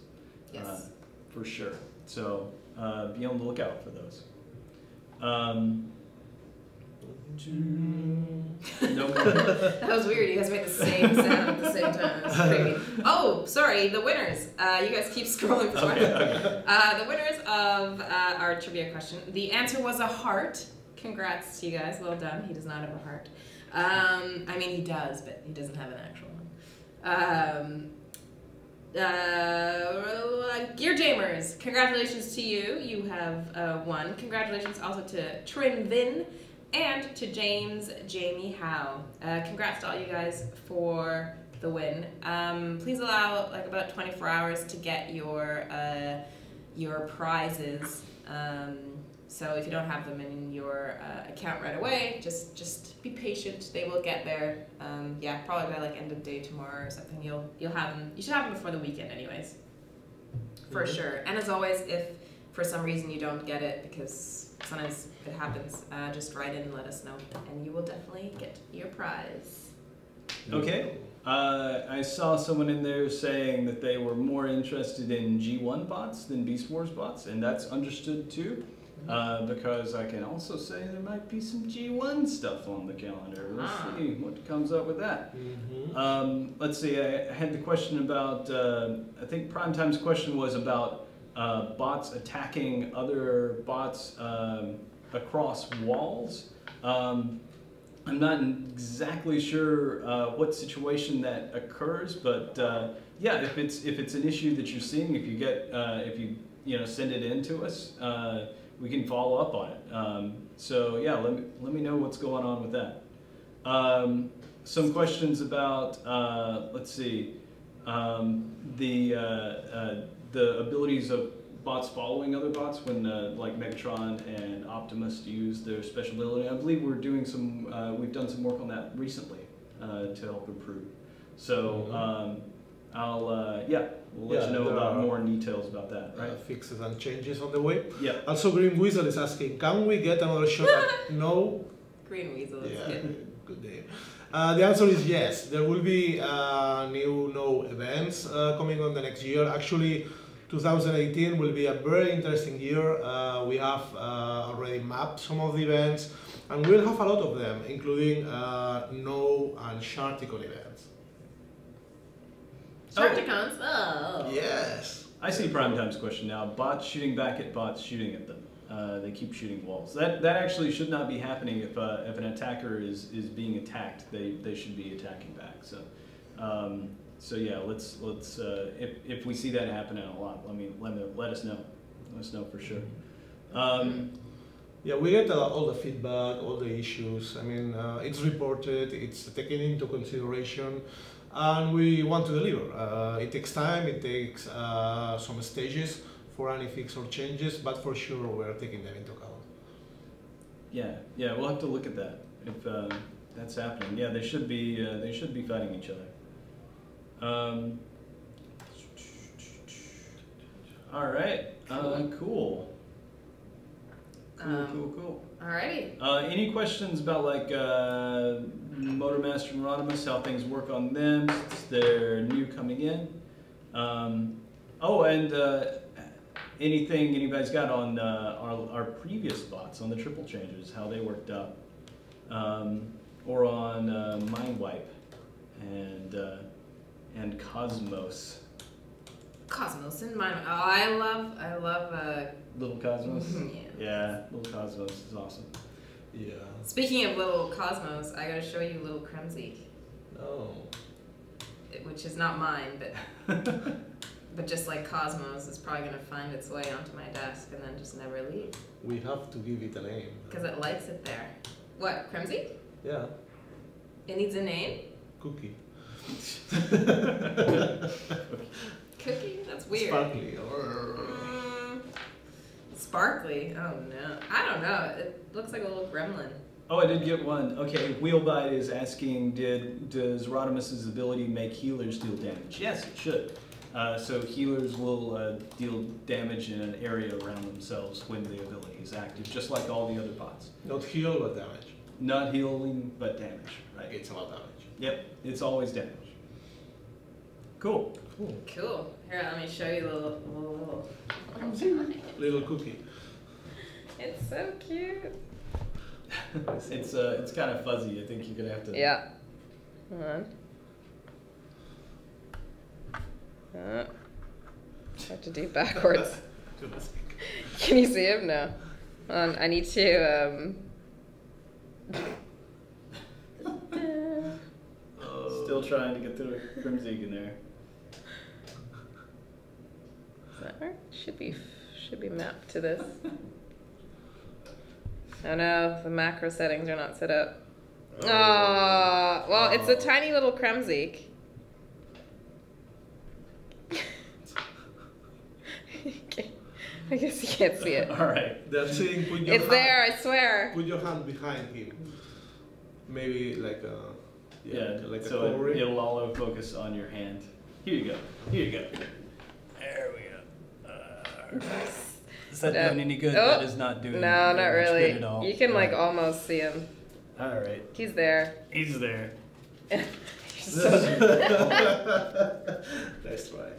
Yes. For sure. So be on the lookout for those. No more. That was weird. You guys made the same sound at the same time. It was creepy. Oh, sorry. The winners. You guys keep scrolling for Okay. The winners of our trivia question. The answer was a heart. Congrats to you guys. Well done. He does not have a heart. I mean, he does, but he doesn't have an actual one. Gear Jamers, congratulations to you. You have won. Congratulations also to Trim Vin and to James Jamie Howe. Congrats to all you guys for the win. Please allow like about 24 hours to get your prizes. So if you don't have them in your account right away, just be patient. They will get there. Yeah, probably by like end of day tomorrow or something. You'll have them. You should have them before the weekend, anyways. For sure. And as always, if for some reason you don't get it, because sometimes it happens, just write in and let us know, and you will definitely get your prize. Okay. I saw someone in there saying that they were more interested in G1 bots than Beast Wars bots, and that's understood too. Because I can also say there might be some G1 stuff on the calendar. Let's see what comes up with that. Let's see, I had the question about, I think Primetime's question was about bots attacking other bots across walls. I'm not exactly sure what situation that occurs, but yeah, if it's an issue that you're seeing, if you get if you send it in to us, we can follow up on it. So yeah, let me know what's going on with that. Some questions about let's see, the abilities of bots following other bots when like Megatron and Optimus use their special ability. I believe we're doing some we've done some work on that recently to help improve. So I'll yeah, we'll let you know about more details about that. Right? Fixes and changes on the way. Yeah. Also, Green Weasel is asking, can we get another shot at No? Green Weasel. Yeah, good name. The answer is yes. There will be new No events coming on the next year. Actually, 2018 will be a very interesting year. We have already mapped some of the events, and we'll have a lot of them, including No and Sharkticon events. Sharkticons? Oh. Yes. I see Primetime's question now. Bots shooting back at bots shooting at them. They keep shooting walls. That actually should not be happening. If an attacker is being attacked, they should be attacking back. So So yeah, let's if we see that happening a lot, let us know. Let us know for sure. Yeah, we get all the feedback, all the issues. I mean, it's reported, it's taken into consideration, and we want to deliver. It takes time, it takes some stages for any fix or changes, but for sure we're taking them into account. Yeah, we'll have to look at that if that's happening. Yeah, they should be fighting each other. All right. Cool. Cool. Alrighty. Any questions about like Motormaster and Rodimus, how things work on them since they're new coming in? Anything anybody's got on our previous bots on the triple changes, how they worked out, or on Mindwipe and Cosmos. Cosmos and mine. Oh, I love Little Cosmos. yeah. Yeah, Little Cosmos is awesome. Yeah. Speaking of Little Cosmos, I gotta show you Little Kremzik, Oh. which is not mine, but just like Cosmos, it's probably gonna find its way onto my desk and then just never leave We have to give it a name. because it likes it there. What, Kremzik? Yeah. It needs a name? Cookie. Cookie? That's weird. Sparkly. Sparkly? Oh no. I don't know. It looks like a little gremlin. Oh, I did get one. Okay, Wheelbite is asking, does Rodimus's ability make healers deal damage? Yes, it should. So healers will deal damage in an area around themselves when the ability is active, just like all the other bots. Not heal, but damage. Not healing, but damage, right? It's about damage. Yep, it's always damage. Cool. Cool. Here, let me show you the little. Little cookie. It's so cute. It's kind of fuzzy. I think you're gonna have to. Yeah. Hold on. Have to do backwards. Can you see him? No. I need to. Still trying to get the Kremzik in there. Does that work? Should be mapped to this. Oh no, the macro settings are not set up. Oh, well, it's a tiny little Kremzik. I guess you can't see it. All right. They're saying put your It's hand, there, I swear. Put your hand behind him. Maybe like a like so a covering. it'll all focus on your hand. Here you go. Here you go. There we go. Is that doing any good? Oh, That is not doing No, very not much really. good at all. You can like All almost see him. right. He's there. He's there. That's right.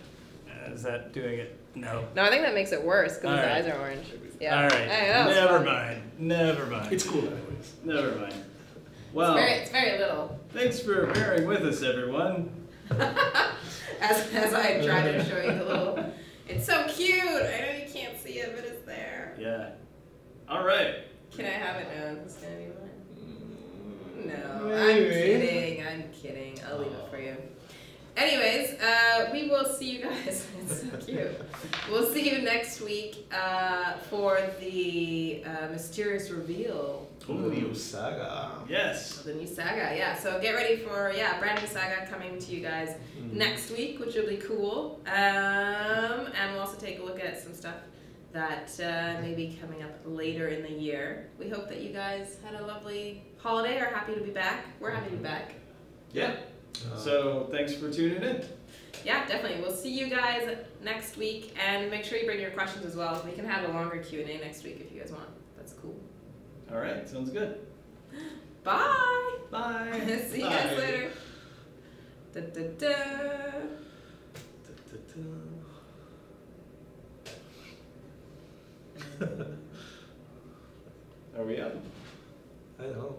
Is that doing it? No. No, I think that makes it worse because his Alright. eyes are orange. Yeah. All right. Hey, that was Never fun. mind. Never mind. It's cool anyways. Never mind. Well, It's very little. thanks for bearing with us, everyone. as I try to show you the little. It's so cute. I know you can't see it, but it's there. Yeah. All right. Can I have it now? It's gonna be mine. No, Maybe. I'm kidding. I'll leave it for you. Anyways, we will see you guys. It's so cute. We'll see you next week for the mysterious reveal The new saga. Yes. of the new saga. Yeah, so get ready for brand new saga coming to you guys next week, which will be cool. And we'll also take a look at some stuff that may be coming up later in the year. We hope that you guys had a lovely holiday. Are happy to be back. We're happy to be back. Yeah. So thanks for tuning in. Yeah, definitely. We'll see you guys next week, and make sure you bring your questions as well. We can have a longer Q&A next week if you guys want. That's cool. All right. Sounds good. Bye. Bye. See you guys Bye. later. Da, da, da. Are we up? I know.